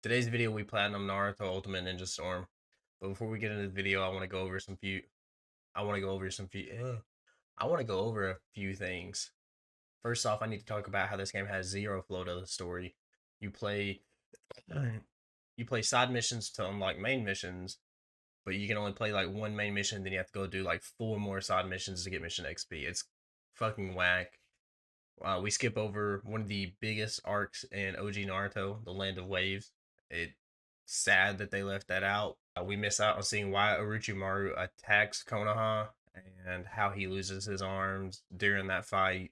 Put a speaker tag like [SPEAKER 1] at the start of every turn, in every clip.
[SPEAKER 1] Today's video we platinum Naruto Ultimate Ninja Storm. But before we get into the video, I want to go over some few. I want to go over some few. I want to go over a few things. First off, I need to talk about how this game has zero flow to the story. You play, you play side missions to unlock main missions, but you can only play like one main mission. Then you have to go do like 4 more side missions to get mission XP. It's fucking whack. We skip over one of the biggest arcs in OG Naruto, the Land of Waves. It's sad that they left that out. We miss out on seeing why Orochimaru attacks Konoha and how he loses his arms during that fight,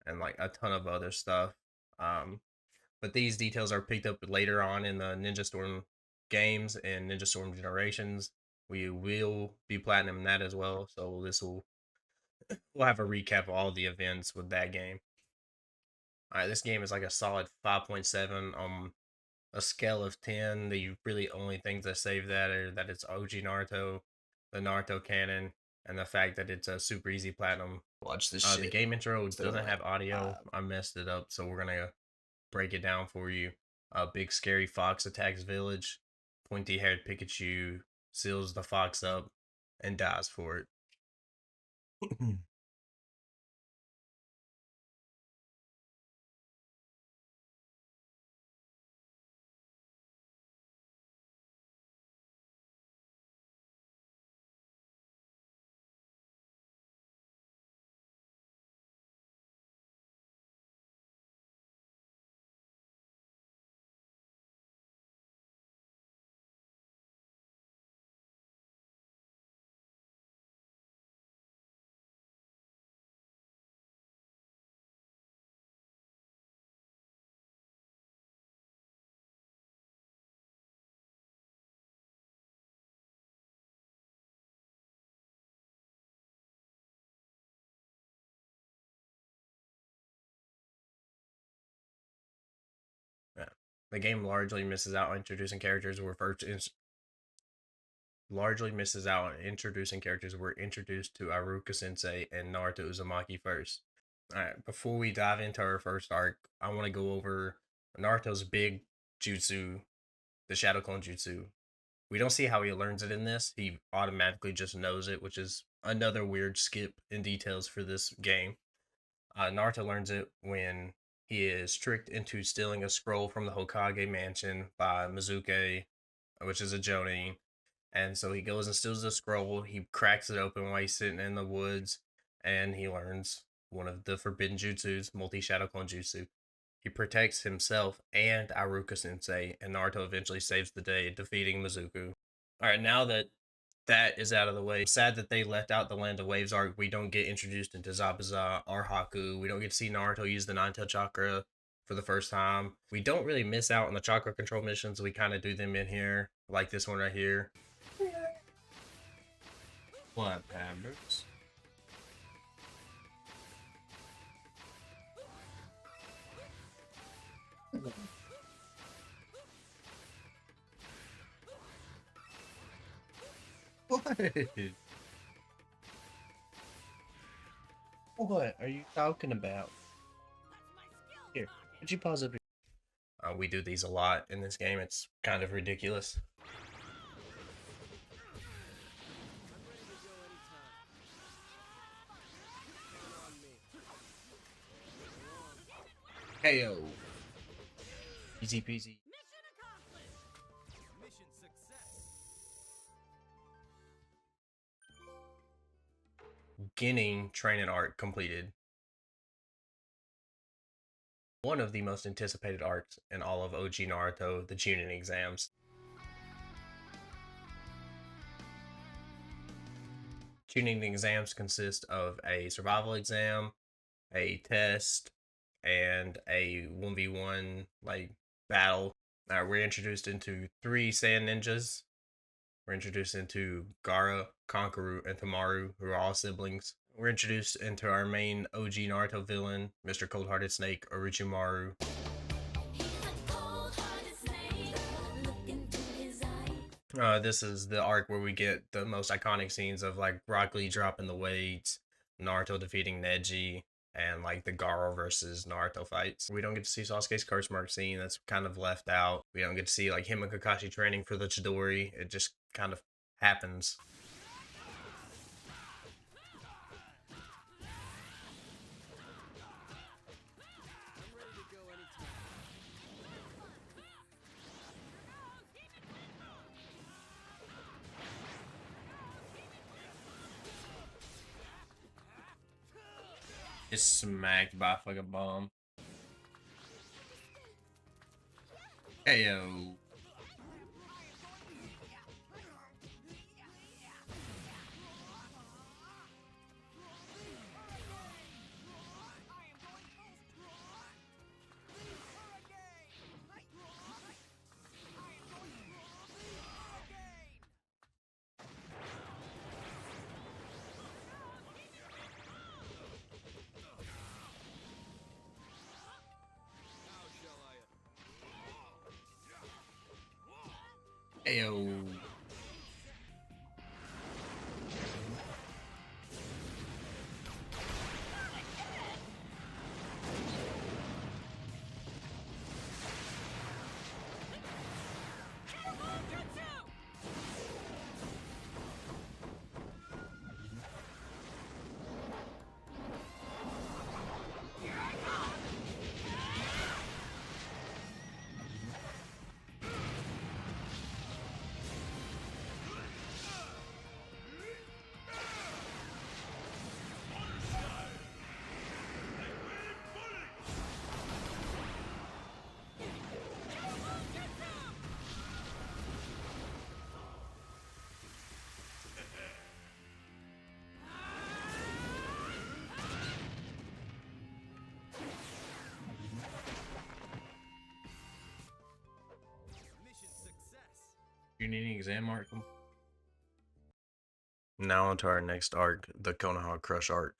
[SPEAKER 1] and like a ton of other stuff. Um, but these details are picked up later on in the Ninja Storm games and Ninja Storm Generations. We will be platinum that as well, so we'll have a recap of all the events with that game. All right, this game is like a solid 5.7 on a scale of 10. The really only things that save that are that it's OG Naruto, the Naruto canon, and the fact that it's a super easy platinum.
[SPEAKER 2] Watch this shit.
[SPEAKER 1] The game intro doesn't
[SPEAKER 2] like,
[SPEAKER 1] have audio. I messed it up, so we're gonna break it down for you. A big scary fox attacks village. Pointy haired Pikachu seals the fox up and dies for it. Yeah. The game largely misses out on introducing characters who were introduced to Iruka Sensei and Naruto Uzumaki first. Alright, before we dive into our first arc, I want to go over Naruto's big jutsu, the Shadow Clone Jutsu. We don't see how he learns it in this. He automatically just knows it, which is another weird skip in details for this game. Naruto learns it when he is tricked into stealing a scroll from the Hokage mansion by Mizuke, which is a Jonin. And so he goes and steals the scroll. He cracks it open while he's sitting in the woods, and he learns one of the forbidden jutsus, multi Shadow Clone Jutsu. He protects himself and Iruka Sensei, and Naruto eventually saves the day, defeating Mizuku. Alright, now that is out of the way, sad that they left out the Land of Waves arc. We don't get introduced into Zabuza or Haku. We don't get to see Naruto use the Nine-Tail Chakra for the first time. We don't really miss out on the chakra control missions. We kind of do them in here, like this one right here.
[SPEAKER 2] What, Pampers? What?
[SPEAKER 1] What are you talking about? Here, could you pause up here? We do these a lot in this game. It's kind of ridiculous. KO. Easy peasy. Beginning training arc completed. One of the most anticipated arcs in all of OG Naruto, the Chunin exams. Chunin exams consist of a survival exam, a test, and a 1v1 like battle. We're introduced into 3 Saiyan ninjas. We're introduced into Gaara, Kankaru, and Tamaru, who are all siblings. We're introduced into our main OG Naruto villain, Mr. Cold-Hearted Snake, Orochimaru. This is the arc where we get the most iconic scenes of like Rock Lee dropping the weights, Naruto defeating Neji, and like the Garo versus Naruto fights. We don't get to see Sasuke's curse mark scene. That's kind of left out. We don't get to see like him and Kakashi training for the Chidori. It just kind of happens.
[SPEAKER 2] Is smacked by a fucking bomb. Heyo. Heyo. You need any exam mark?
[SPEAKER 1] Now on to our next arc, the Konoha Crush arc.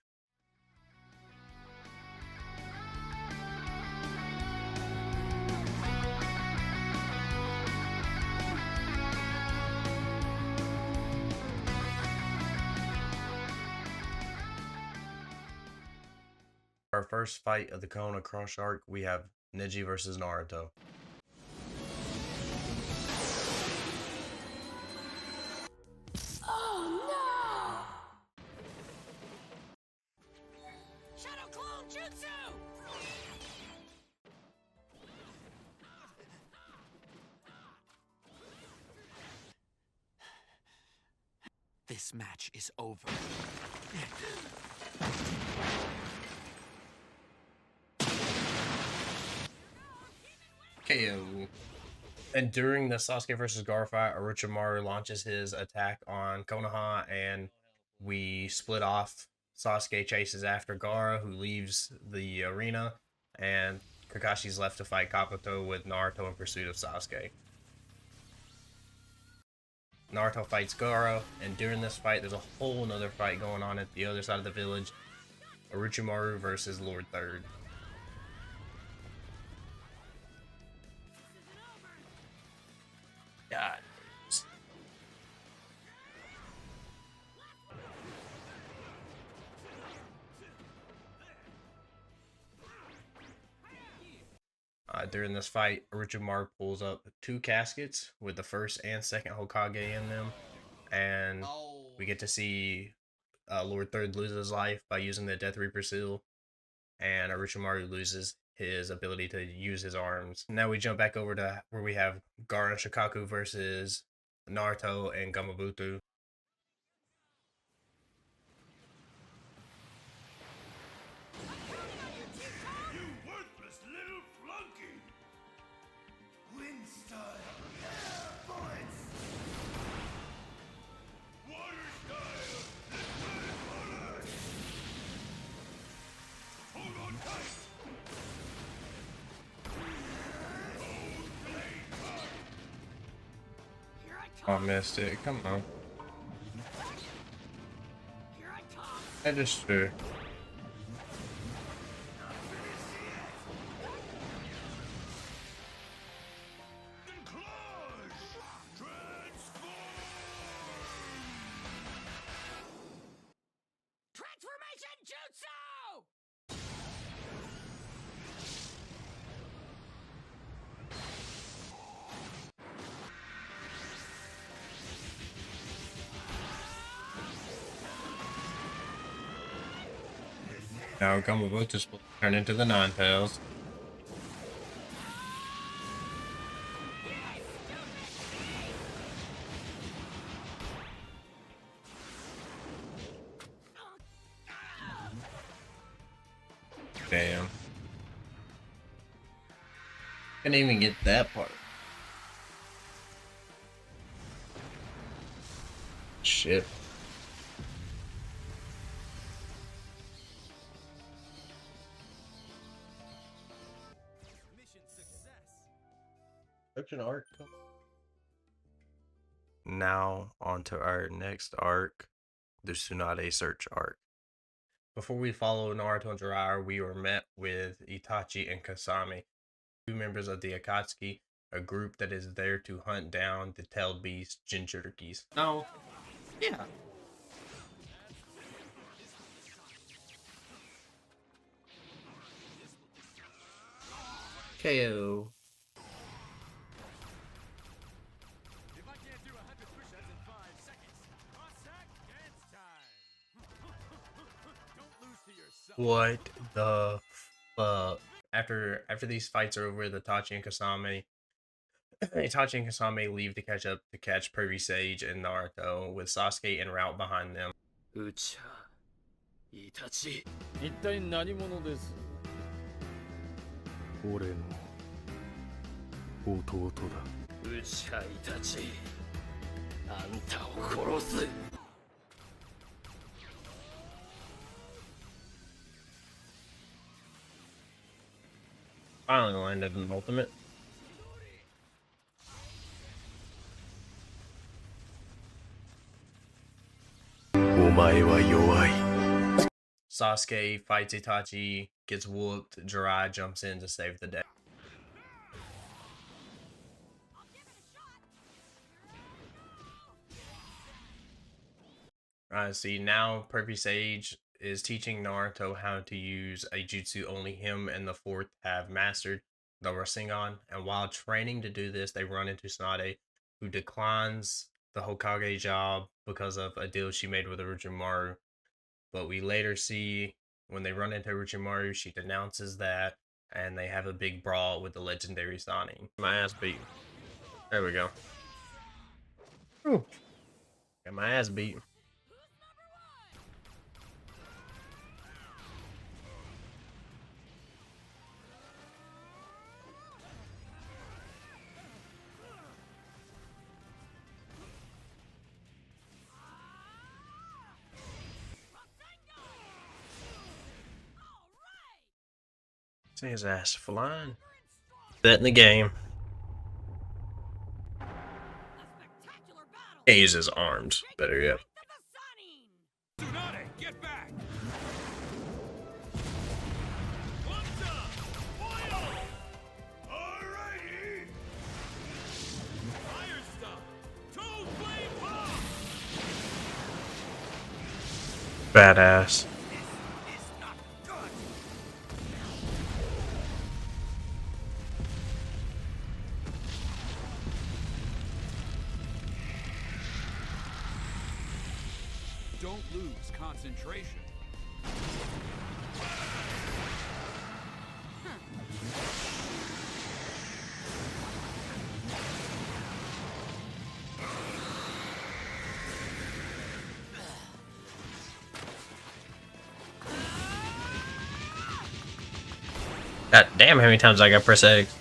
[SPEAKER 1] Our first fight of the Konoha Crush arc, we have Neji versus Naruto.
[SPEAKER 3] This match is over.
[SPEAKER 2] KO.
[SPEAKER 1] And during the Sasuke versus Gaara fight, Orochimaru launches his attack on Konoha, and we split off. Sasuke chases after Gaara, who leaves the arena, and Kakashi's left to fight Kabuto with Naruto in pursuit of Sasuke. Naruto fights Gaara, and during this fight, there's a whole nother fight going on at the other side of the village. Orochimaru versus Lord Third.
[SPEAKER 2] God.
[SPEAKER 1] During this fight, Orochimaru pulls up 2 caskets with the first and second Hokage in them, and we get to see Lord Third lose his life by using the Death Reaper seal, and Orochimaru loses his ability to use his arms. Now we jump back over to where we have Gaara and Shikaku versus Naruto and Gamabutu.
[SPEAKER 2] I missed it. Come on. That is true.
[SPEAKER 3] Transformation Jutsu!
[SPEAKER 2] Now Gumball will turn into the Nine Tails. Damn. Couldn't even get that part. Shit.
[SPEAKER 3] Mission success.
[SPEAKER 1] Such an arc. Now on to our next arc, the Tsunade search arc. Before we follow Naruto and Jiraiya, we were met with Itachi and Kasami, two members of the Akatsuki, a group that is there to hunt down the tailed beast Jinchurikis.
[SPEAKER 2] No. Yeah.
[SPEAKER 1] KO.
[SPEAKER 3] If I can't do 100 push-ups in 5 seconds, cross-sack dance time. Don't lose to yourself.
[SPEAKER 1] What the fuck? After these fights are over, Itachi and Kasame leave to catch Pervy Sage and Naruto, with Sasuke en route behind them.
[SPEAKER 4] うちはイタチ一体何者です俺の弟だうちはイタチあんたを殺す
[SPEAKER 1] Finally landed an ultimate. Sasuke fights Itachi, gets whooped. Jiraiya jumps in to save the day. See, now Pervy Sage is teaching Naruto how to use a jutsu only him and the fourth have mastered, the Rasengan. And while training to do this, they run into Tsunade, who declines the Hokage job because of a deal she made with Orochimaru. But we later see when they run into Orochimaru, she denounces that, and they have a big brawl with the legendary Sani. My ass beat. There we go. Whew. Got my ass beat. See his ass flying. That in the game. He uses his arms. Better yet.
[SPEAKER 3] Tsunade, get back! Alrighty! Fire stuff! Two flame bomb!
[SPEAKER 1] Badass.
[SPEAKER 3] This is not good! Don't lose concentration.
[SPEAKER 1] God damn, how many times I got press X.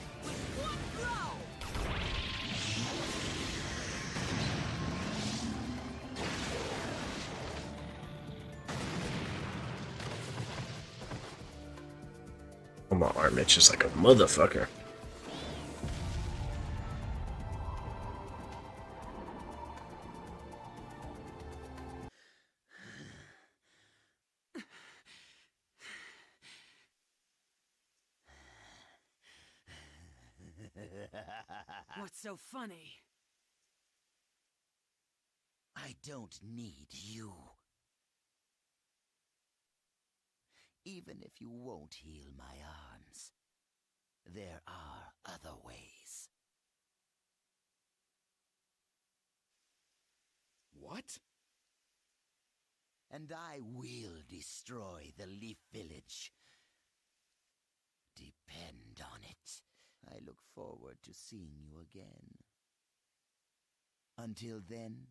[SPEAKER 1] Oh, my arm itches like a motherfucker.
[SPEAKER 5] What's so funny?
[SPEAKER 6] I don't need you. Even if you won't heal my arms, there are other ways.
[SPEAKER 3] What?
[SPEAKER 6] and I will destroy the Leaf Village. Depend on it. I look forward to seeing you again. Until then,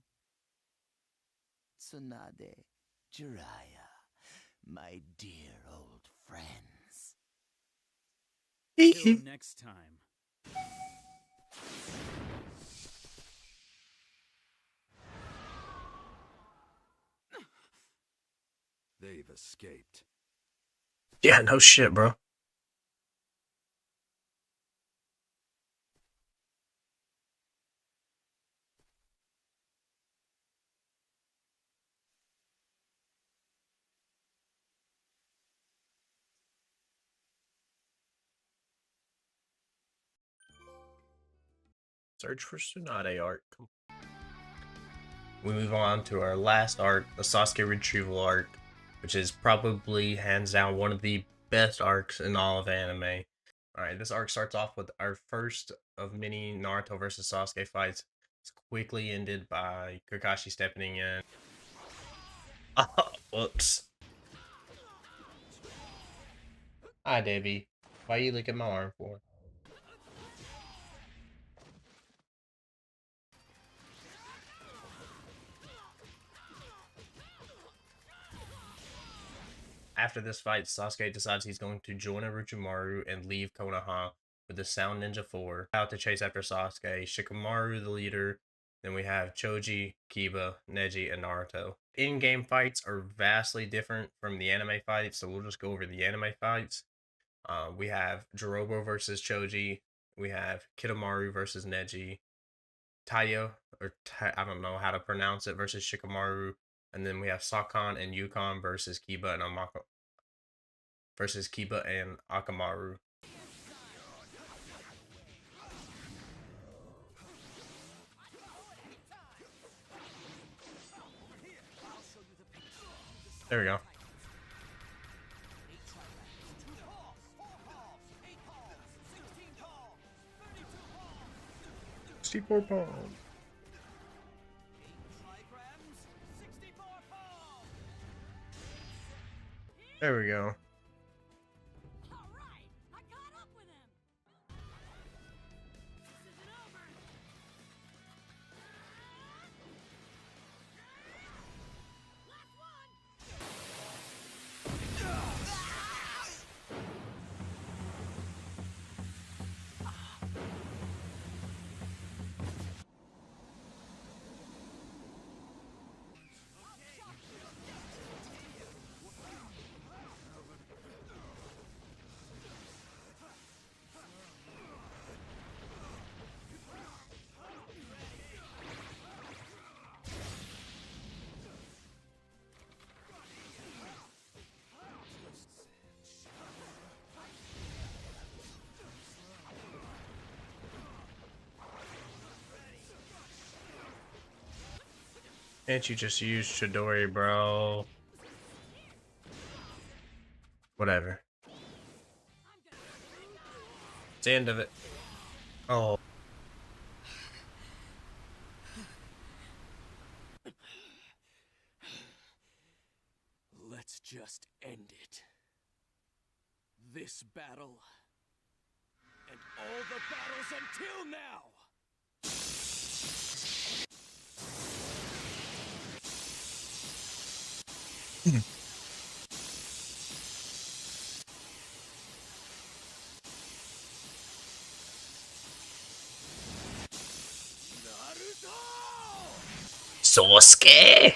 [SPEAKER 6] Tsunade, Jiraiya, my dear old friends.
[SPEAKER 3] Till next time. They've escaped.
[SPEAKER 1] Yeah, no shit, bro. Search for Tsunade arc. We move on to our last arc, the Sasuke retrieval arc, which is probably hands down one of the best arcs in all of anime. Alright, this arc starts off with our first of many Naruto versus Sasuke fights. It's quickly ended by Kakashi stepping in. Oh, whoops. Hi, Debbie. Why are you licking my arm for? After this fight, Sasuke decides he's going to join Orochimaru and leave Konoha with the Sound Ninja 4 out to chase after Sasuke, Shikamaru the leader, then we have Choji, Kiba, Neji, and Naruto. In-game fights are vastly different from the anime fights, so we'll just go over the anime fights. We have Jirobo versus Choji, we have Kidomaru versus Neji, Taiyo, I don't know how to pronounce it, versus Shikamaru, and then we have Sakon and Yukon versus Kiba and Akamaru. There we go. Steeple palm. There we go.
[SPEAKER 5] All right, I caught up with him. This isn't over. Last one.
[SPEAKER 1] Can't you just use Chidori, bro? Whatever. It's the end of it. Oh.
[SPEAKER 3] Let's just end it. This battle. And all the battles until now! Naruto!
[SPEAKER 1] Sasuke!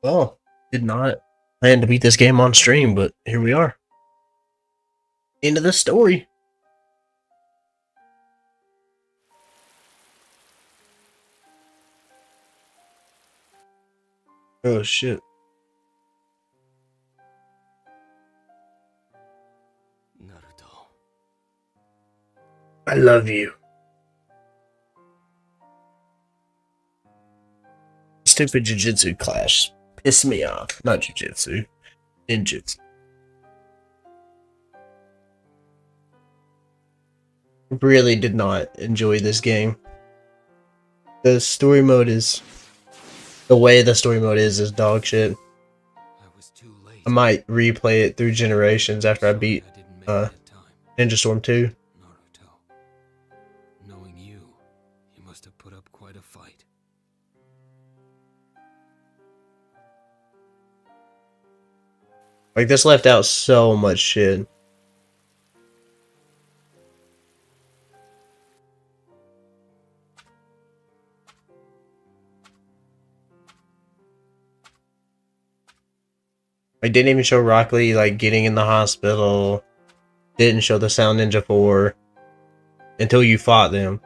[SPEAKER 1] Well, did not plan to beat this game on stream, but here we are. End of the story. Oh shit.
[SPEAKER 3] Naruto.
[SPEAKER 1] I love you.
[SPEAKER 2] stupid jujitsu clash pissed me off. Not jujitsu, ninjutsu. Really did not enjoy this game. The story mode is the way the story mode is dog shit.
[SPEAKER 3] I was too late.
[SPEAKER 2] I might replay it through generations after I beat
[SPEAKER 3] didn't make it in time.
[SPEAKER 2] Ninja Storm 2.
[SPEAKER 3] Naruto. Knowing you must have put up quite a fight.
[SPEAKER 2] Like, this left out so much shit. I didn't even show Rock Lee, like, getting in the hospital. Didn't show the Sound Ninja 4 until you fought them.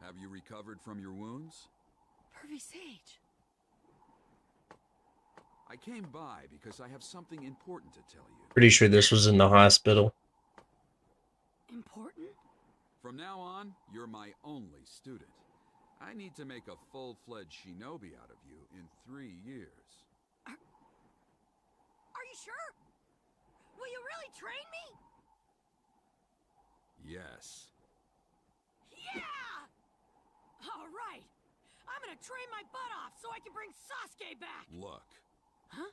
[SPEAKER 7] Have you recovered from your wounds?
[SPEAKER 5] Pervy Sage.
[SPEAKER 7] I came by because I have something important to tell you.
[SPEAKER 2] Pretty sure this was in the hospital.
[SPEAKER 5] Important?
[SPEAKER 7] From now on, you're my only student. I need to make a full-fledged shinobi out of you in 3 years.
[SPEAKER 5] Are you sure? Will you really train me?
[SPEAKER 7] Yes.
[SPEAKER 5] Yeah! All right. I'm gonna train my butt off so I can bring Sasuke back.
[SPEAKER 7] Look.
[SPEAKER 5] Huh?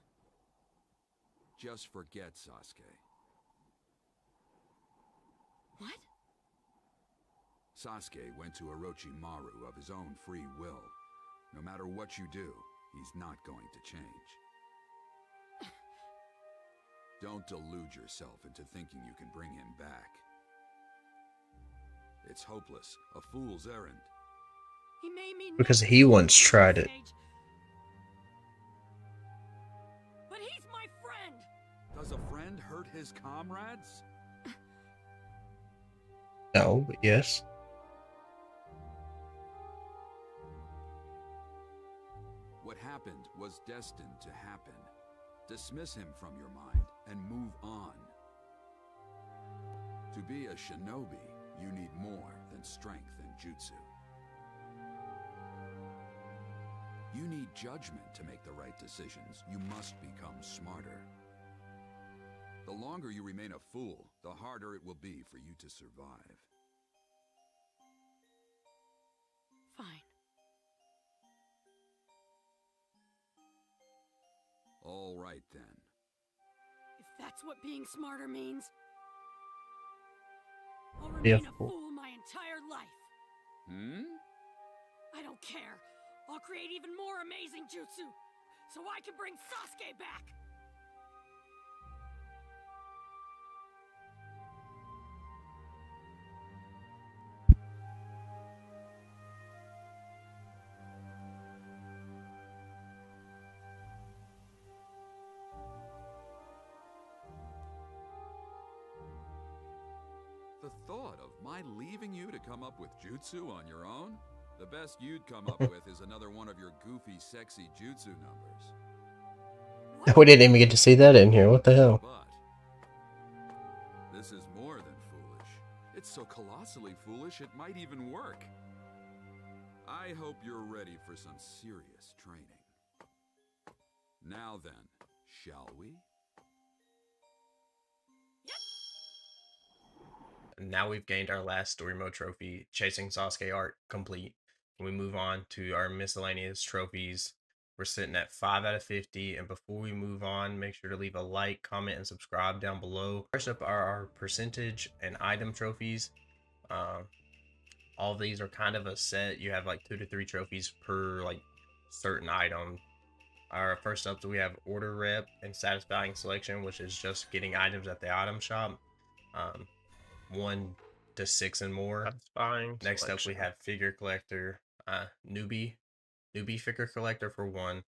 [SPEAKER 7] Just forget Sasuke.
[SPEAKER 5] What?
[SPEAKER 7] Sasuke went to Orochimaru of his own free will. No matter what you do, he's not going to change. Don't delude yourself into thinking you can bring him back. It's hopeless, a fool's errand.
[SPEAKER 5] He made me
[SPEAKER 2] Because
[SPEAKER 5] never
[SPEAKER 2] he
[SPEAKER 5] show
[SPEAKER 2] once
[SPEAKER 5] Pervy
[SPEAKER 2] tried it.
[SPEAKER 5] Sage. But he's my friend.
[SPEAKER 7] Does a friend hurt his comrades?
[SPEAKER 2] No, but yes.
[SPEAKER 7] What happened was destined to happen. Dismiss him from your mind and move on. To be a shinobi, you need more than strength and jutsu. You need judgment to make the right decisions. You must become smarter. The longer you remain a fool, the harder it will be for you to survive.
[SPEAKER 5] Fine.
[SPEAKER 7] All right then.
[SPEAKER 5] If that's what being smarter means, I'll
[SPEAKER 2] Yeah,
[SPEAKER 5] remain a
[SPEAKER 2] fool.
[SPEAKER 5] fool my entire life. I don't care. I'll create even more amazing jutsu, so I can bring Sasuke back.
[SPEAKER 7] The thought of my leaving you to come up with jutsu on your own? The best you'd come up with is another one of your goofy, sexy jutsu numbers.
[SPEAKER 2] We didn't even get to see that in here. What the hell?
[SPEAKER 7] But this is more than foolish. It's so colossally foolish it might even work. I hope you're ready for some serious training. Now then, shall we?
[SPEAKER 1] Now we've gained our last story mode trophy, Chasing Sasuke Art, complete. And we move on to our miscellaneous trophies. We're sitting at 5 out of 50. And before we move on, make sure to leave a like, comment, and subscribe down below. First up are our percentage and item trophies. All of these are kind of a set. You have like 2 to 3 trophies per like certain item. Our first up, we have order rep and satisfying selection, which is just getting items at the item shop. 1 to 6 and more.
[SPEAKER 2] Satisfying
[SPEAKER 1] Next up, we
[SPEAKER 2] selection.
[SPEAKER 1] have figure collector, newbie figure collector for 1,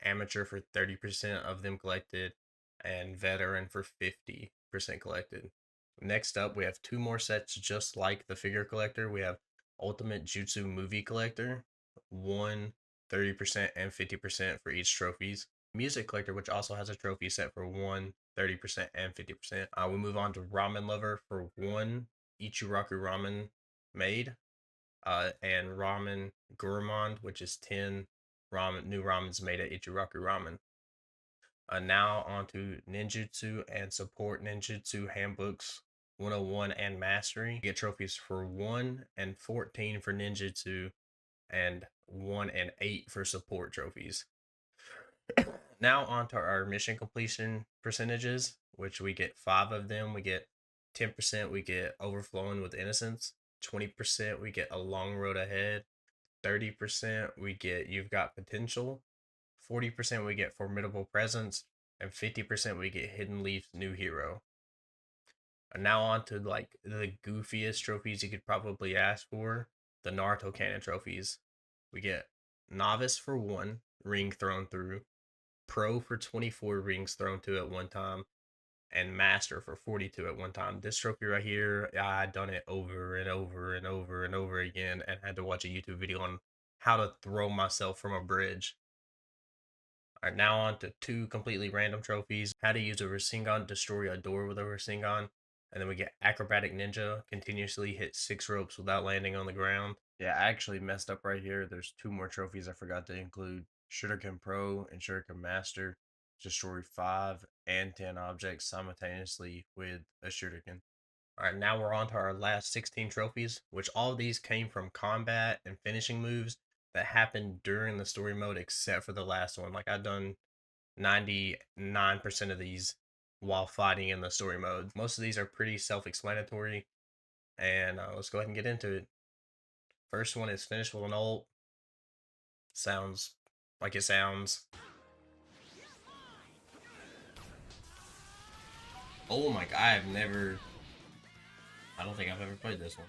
[SPEAKER 1] amateur for 30% of them collected, and veteran for 50% collected. Next up, we have 2 more sets just like the figure collector. We have ultimate jutsu movie collector, 1, 30% and 50% for each trophies. Music collector, which also has a trophy set for 1, 30% and 50%. We move on to ramen lover for 1, Ichiraku Ramen made, and Ramen Gourmand, which is 10 new ramens made at Ichiraku Ramen. Now on to ninjutsu and support ninjutsu handbooks 101 and mastery. You get trophies for 1 and 14 for ninjutsu and 1 and 8 for support trophies. Now on to our mission completion percentages, which we get 5 of them. We get 10%, we get overflowing with innocence. 20% we get a long road ahead. 30% we get you've got potential. 40% we get formidable presence, and 50% we get Hidden Leaf's new hero. And now on to like the goofiest trophies you could probably ask for, the Naruto canon trophies. We get novice for 1 ring thrown through, pro for 24 rings thrown to at one time, and master for 42 at one time. This trophy right here, I done it over and over and over and over again, and had to watch a YouTube video on how to throw myself from a bridge. Alright, now on to 2 completely random trophies. How to use a Rasengan, destroy a door with a Rasengan. And then we get Acrobatic Ninja, continuously hit 6 ropes without landing on the ground. Yeah, I actually messed up right here. There's 2 more trophies I forgot to include. Shuriken Pro and Shuriken Master. Destroy 5 and 10 objects simultaneously with a Shuriken. Alright, now we're on to our last 16 trophies, which all of these came from combat and finishing moves that happened during the story mode, except for the last one. Like, I've done 99% of these while fighting in the story mode. Most of these are pretty self-explanatory, and let's go ahead and get into it. First one is finish with an ult. Sounds like it sounds. Oh my god, I don't think I've ever played this one.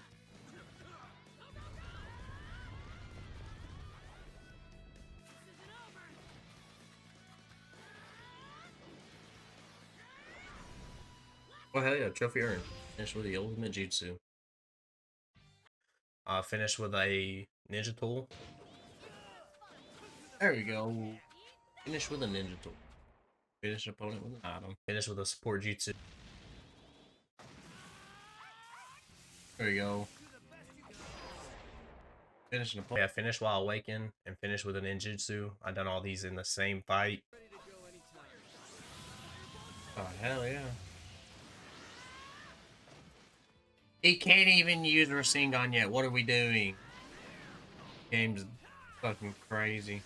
[SPEAKER 1] Oh hell yeah, trophy earned. Finish with the ultimate jutsu. Finish with a ninja tool. There we go. Finish with a ninja tool. Finish opponent with an item. Finish with a support jutsu. There we go. Finish an opponent. Yeah, finish while awaken and finish with a ninjutsu. I've done all these in the same fight. Oh hell yeah. He can't even use Rasengan yet. What are we doing? Game's fucking crazy.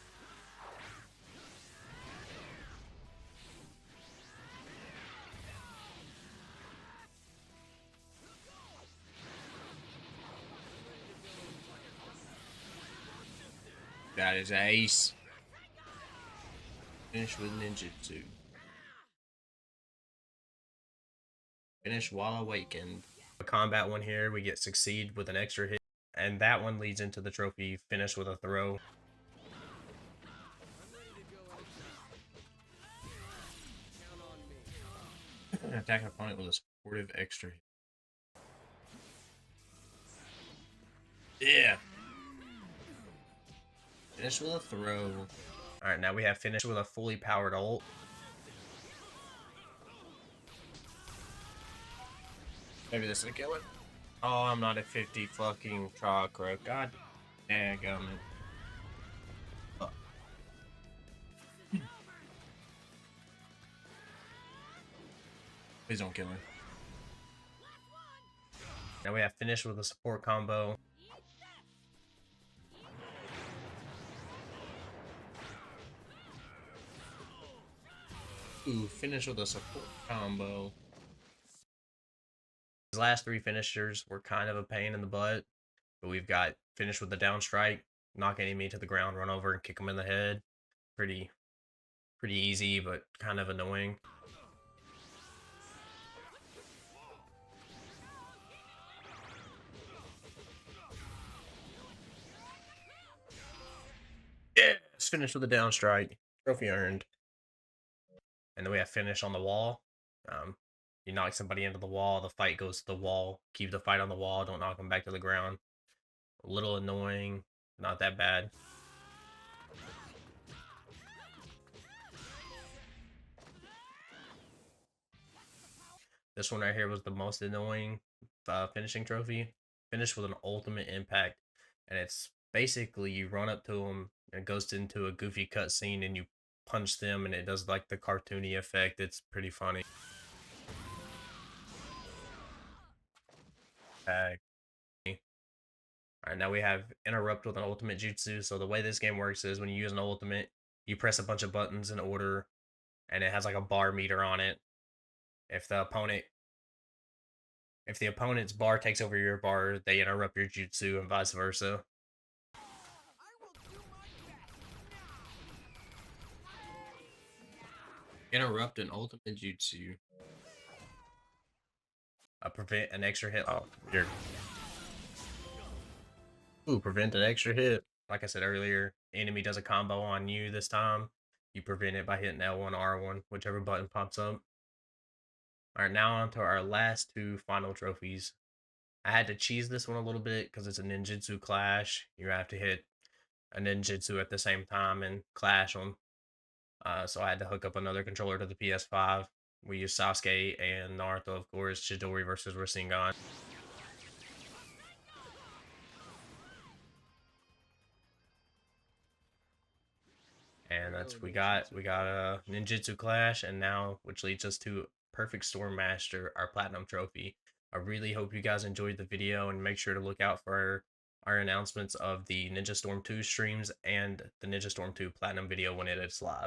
[SPEAKER 1] That is ace. Finish with ninjutsu. Finish while awakened. A combat one here, we get succeed with an extra hit, and that one leads into the trophy finish with a throw. Attack an opponent with a supportive extra hit. Yeah. Finish with a throw. Alright, now we have finish with a fully powered ult. Maybe this will kill it. Oh, I'm not at 50 fucking chakra. God daggum it. Oh. Please don't kill her. Now we have finish with a support combo. Ooh, finish with a support combo. These last 3 finishers were kind of a pain in the butt, but we've got finish with the down strike, knock an enemy to the ground, run over and kick them in the head. Pretty easy, but kind of annoying. Yeah, let's finish with a down strike. Trophy earned. And then we have finish on the wall. You knock somebody into the wall, the fight goes to the wall. Keep the fight on the wall, don't knock them back to the ground. A little annoying, not that bad. This one right here was the most annoying. finishing trophy. Finish with an ultimate impact, and it's basically you run up to them and it goes into a goofy cutscene and you punch them and it does like the cartoony effect. It's pretty funny. Alright, now we have interrupt with an ultimate jutsu. So the way this game works is when you use an ultimate, you press a bunch of buttons in order, and it has like a bar meter on it. If the opponent's bar takes over your bar, they interrupt your jutsu and vice versa. Interrupt an ultimate jutsu. Prevent an extra hit. Oh, you're. Ooh, prevent an extra hit. Like I said earlier, enemy does a combo on you this time. You prevent it by hitting L1, R1, whichever button pops up. Alright, now on to our last two final trophies. I had to cheese this one a little bit because it's a ninjutsu clash. You have to hit a ninjutsu at the same time and clash them. So I had to hook up another controller to the PS5. We used Sasuke and Naruto, of course, Chidori versus Rasengan. And that's we got a ninjutsu clash, and now which leads us to Perfect Storm Master, our platinum trophy. I really hope you guys enjoyed the video, and make sure to look out for our announcements of the Ninja Storm 2 streams and the Ninja Storm 2 platinum video when it is live.